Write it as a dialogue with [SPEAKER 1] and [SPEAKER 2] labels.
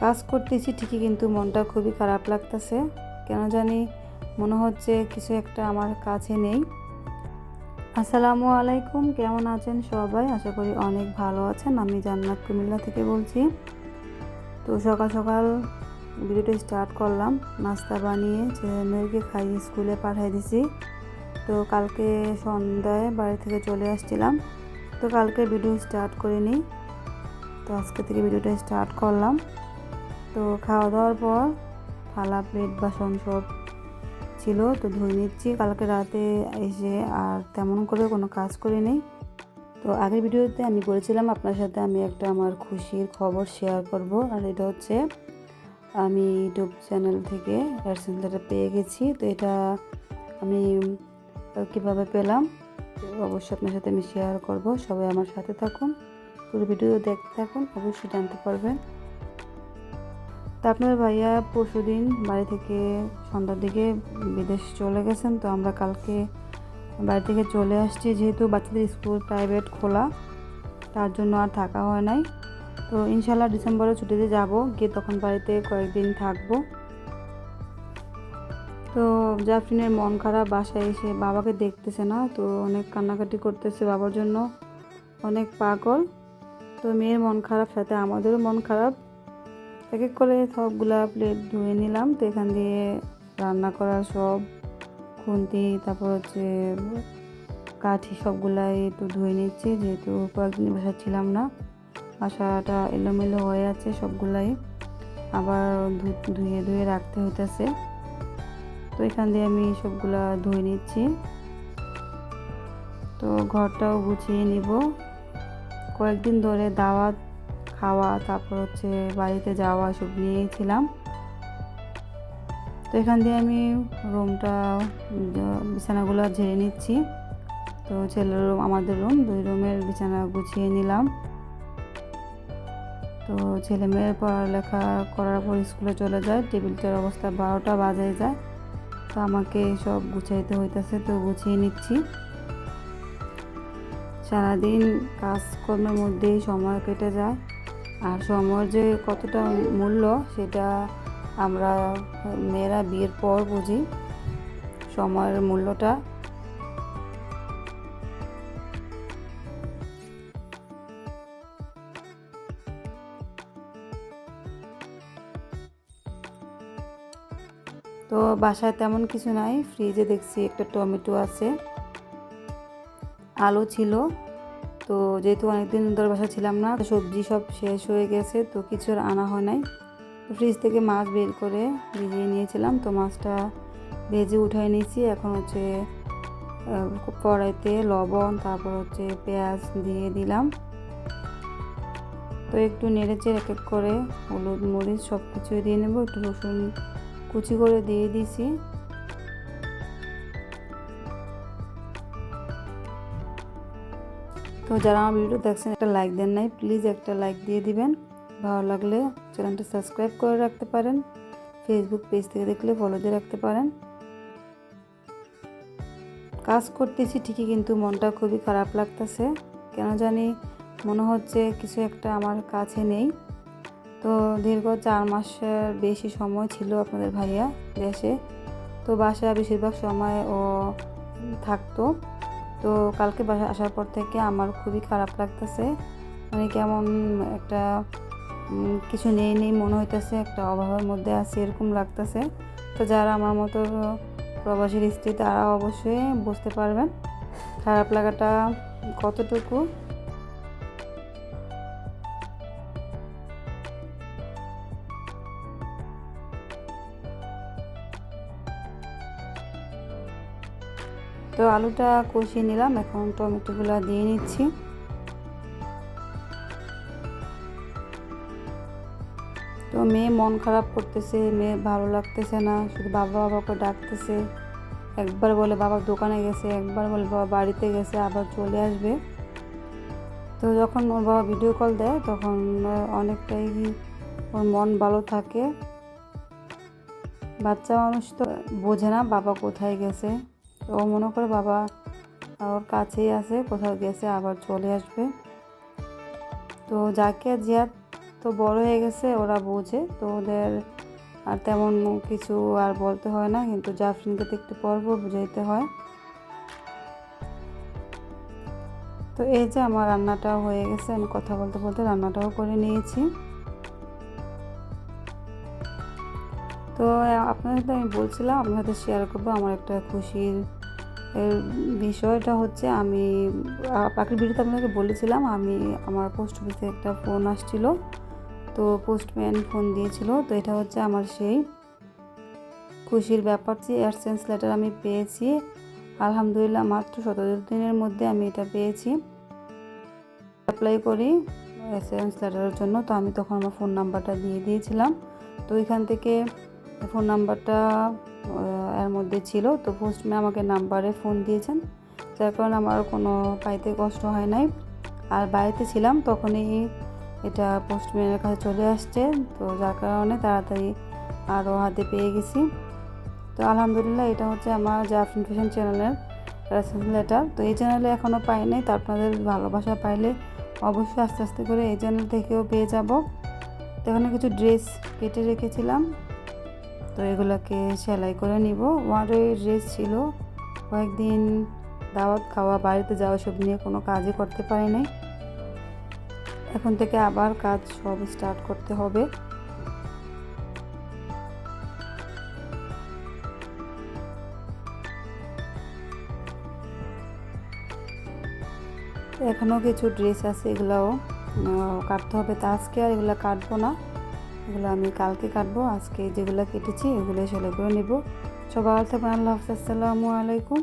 [SPEAKER 1] কাজ করতেছি ঠিকই কিন্তু মনটা খুবই খারাপ লাগতেছে। কেন জানি মনে হচ্ছে কিছু একটা আমার কাছে নেই। আসসালামু আলাইকুম, কেমন আছেন সবাই? আশা করি অনেক ভালো আছেন। আমি জান্নাত কুমিল্লা থেকে বলছি। তো সকাল সকাল ভিডিওটা স্টার্ট করলাম। নাস্তা বানিয়ে ছেলেমেয়েকে খাইয়ে স্কুলে পাঠিয়ে দিছি। তো কালকে সন্ধ্যায় বাড়ি থেকে চলে আসছিলাম, তো কালকে ভিডিও স্টার্ট করিনি, তো আজকে থেকে ভিডিওটা স্টার্ট করলাম। তো খাওয়া দাওয়ার পর থালা প্লেট বাসন সব ছিল, তো ধুয়ে নিচ্ছি। কালকে রাতে এসে আর তেমন করে কোনো কাজ করিনি। তো আগের ভিডিওতে আমি বলেছিলাম আপনার সাথে আমি একটা আমার খুশির খবর শেয়ার করব, আর এটা হচ্ছে আমি ইউটিউব চ্যানেল থেকে অ্যাডসেন্সটা পেয়ে গেছি। তো এটা আমি কিভাবে পেলাম অবশ্যই আপনার সাথে আমি শেয়ার করব। সবাই আমার সাথে থাকুন, পুরো ভিডিও দেখতে থাকুন, অবশ্যই জানতে পারবেন। তা আপনার ভাইয়া পরশুদিন বাড়ি থেকে সন্ধ্যার দিকে বিদেশ চলে গেছেন। তো আমরা কালকে বাড়ি থেকে চলে আসছি, যেহেতু বাচ্চাদের স্কুল প্রাইভেট খোলা, তার জন্য আর থাকা হয় নাই। তো ইনশাল্লাহ ডিসেম্বরে ছুটিতে যাব, গিয়ে তখন বাড়িতে কয়েকদিন থাকবো। তো জাফরিনের মন খারাপ, বাসায় এসে বাবাকে দেখতেছে না, তো অনেক কান্নাকাটি করতেছে, বাবার জন্য অনেক পাগল। তো মেয়ের মন খারাপ, সাথে আমাদেরও মন খারাপ। এক এক করে সবগুলা প্লেট ধুয়ে নিলাম। তো এখান দিয়ে রান্না করার সব খুন্তি, তারপর হচ্ছে কাঠি, সবগুলাই একটু ধুয়ে নিচ্ছি, যেহেতু কয়েকদিন বাসা ছিলাম না, বাসাটা এলোমেলো হয়ে আছে, সবগুলাই আবার ধুয়ে ধুয়ে রাখতে হইতেছে। তো এখান দিয়ে আমি সবগুলা ধুয়ে নিচ্ছি। তো ঘরটাও গুছিয়ে নিব। কয়েকদিন ধরে দাওয়াত খাওয়া, তারপর হচ্ছে বাড়িতে যাওয়া, সব নিয়েছিলাম। তো এখান দিয়ে আমি রুমটা, বিছানাগুলো ঝেড়ে নিচ্ছি। তো ছেলের রুম, আমাদের রুম, দুই রুমের বিছানা গুছিয়ে নিলাম। তো ছেলে মেয়ের পড়ালেখা করার পর স্কুলে চলে যায়, টেবিলটার অবস্থা 12টা বাজে যায়। তো আমাকে সব গুছাইতে হইতেছে, তো গুছিয়ে নিচ্ছি। সারাদিন কাজকর্মের মধ্যেই সময় কেটে যায়, আর সময়ের যে কতটা মূল্য সেটা আমরা মেয়েরা বিয়ের পর বুঝি, সময়ের মূল্যটা। তো বাসায় তেমন কিছু নাই, ফ্রিজে দেখছি একটা টমেটো আছে, আলু ছিল। তো যেহেতু অনেকদিন ধরে বাসা ছিলাম না, সবজি সব শেষ হয়ে গেছে, তো কিছু আর আনা হয় নাই। তো ফ্রিজ থেকে মাছ বের করে ভিজিয়ে নিয়েছিলাম, তো মাছটা ভেজে উঠাই নিয়েছি। এখন হচ্ছে কড়াইতে লবণ, তারপর হচ্ছে পেঁয়াজ দিয়ে দিলাম। তো একটু নেড়েচেড়ে এক এক করে হলুদ মরিচ সব কিছুই দিয়ে নেব, একটু রসুন কুচি করে দিয়ে দিয়েছি। তো যারা আমার ভিডিও দেখছেন একটা লাইক দেন নাই, প্লিজ একটা লাইক দিয়ে দিবেন। ভালো লাগলে চ্যানেলটা সাবস্ক্রাইব করে রাখতে পারেন, ফেসবুক পেজ থেকে দেখলে ফলো দিয়ে রাখতে পারেন। কাজ করতেছি ঠিকই কিন্তু মনটা খুবই খারাপ লাগতেছে। কেন জানি মনে হচ্ছে কিছু একটা আমার কাছে নেই। তো দীর্ঘ 4 মাসের বেশি সময় ছিল আপনাদের ভাইয়া দেশে, তো বাসায় বেশিরভাগ সময় ও থাকতো। তো কালকে বাসায় আসার পর থেকে আমার খুবই খারাপ লাগতেছে, মানে কেমন একটা কিছু নেই নেই মনে হইতেছে, একটা অভাবের মধ্যে আছি এরকম লাগতেছে। তো যারা আমার মতো প্রবাসীর স্ত্রী তারা অবশ্যই বুঝতে পারবেন খারাপ লাগাটা কতটুকু। তো আলুটা কষিয়ে নিলাম, এখন টমেটোগুলো দিয়ে নিচ্ছি। তো মেয়ে মন খারাপ করতেছে, মেয়ে ভালো লাগতেছে না, শুধু বাবা বাবা করে ডাকতেছে। একবার বলে বাবা দোকানে গেছে, একবার বলে বাবা বাড়িতে গেছে, আবার চলে আসবে। তো যখন ওর বাবা ভিডিও কল দেয় তখন অনেকটাই ওর মন ভালো থাকে। বাচ্চা মানুষ তো বোঝে না বাবা কোথায় গেছে, তো ও মনে করে বাবা ওর কাছেই আছে, কোথাও গেছে আবার চলে আসবে। তো জাকিয়া জিয়াদ তো বড় হয়ে গেছে, ওরা বোঝে, তো ওদের আর তেমন কিছু আর বলতে হয় না, কিন্তু জাফরিনকে তো একটু পর পর বুঝাইতে হয়। তো এই যে আমার রান্নাটাও হয়ে গেছে, আমি কথা বলতে বলতে রান্নাটাও করে নিয়েছি। তো আপনার সাথে আমি বলছিলাম, আপনার সাথে শেয়ার করবো আমার একটা খুশির বিষয়টা হচ্ছে, আমি বাকির ভিডিওতে আপনাকে বলেছিলাম আমি আমার পোস্ট অফিসে একটা ফোন আসছিল, তো পোস্টম্যান ফোন দিয়েছিল। তো এটা হচ্ছে আমার সেই খুশির ব্যাপার যে অ্যাডসেন্স লেটার আমি পেয়েছি। আলহামদুলিল্লাহ, মাত্র 17 দিনের মধ্যে আমি এটা পেয়েছি। অ্যাপ্লাই করি অ্যাডসেন্স লেটারের জন্য, তো আমি তখন আমার ফোন নাম্বারটা দিয়ে দিয়েছিলাম। তো ওইখান থেকে ফোন নাম্বারটা এর মধ্যে ছিল, তো পোস্টম্যান আমাকে নাম্বারে ফোন দিয়েছেন, যার কারণে আমার কোনো পাইতে কষ্ট হয় নাই। আর বাড়িতে ছিলাম তখনই এটা পোস্টম্যানের কাছে চলে আসছে, তো যার কারণে তাড়াতাড়ি আরও হাতে পেয়ে গেছি। তো আলহামদুলিল্লাহ, এটা হচ্ছে আমার জাফরিন ফ্যাশন চ্যানেলের রেসেন্স লেটার। তো এই চ্যানেলে এখনও পাই নাই, তো আপনাদের ভালোবাসা পাইলে অবশ্যই আস্তে আস্তে করে এই চ্যানেল থেকেও পেয়ে যাব। তো এখানে কিছু ড্রেস কেটে রেখেছিলাম, তো এগুলোকে সেলাই করে নিব। আমারও ড্রেস ছিল, কয়েকদিন দাওয়াত খাওয়া, বাড়িতে যাওয়া, সব নিয়ে কোনো কাজই করতে পারি নাই। এখন থেকে আবার কাজ সব স্টার্ট করতে হবে। এখনও কিছু ড্রেস আছে, এগুলাও কাটতে হবে। তা আজকে আর এগুলো কাটবো না, এগুলো আমি কালকে কাটবো। আজকে যেগুলো কেটেছি এগুলো সেলাই করে নেব। সবাই ভালো থাকবেন। আল্লাহ হাফেজ, আসসালামু আলাইকুম।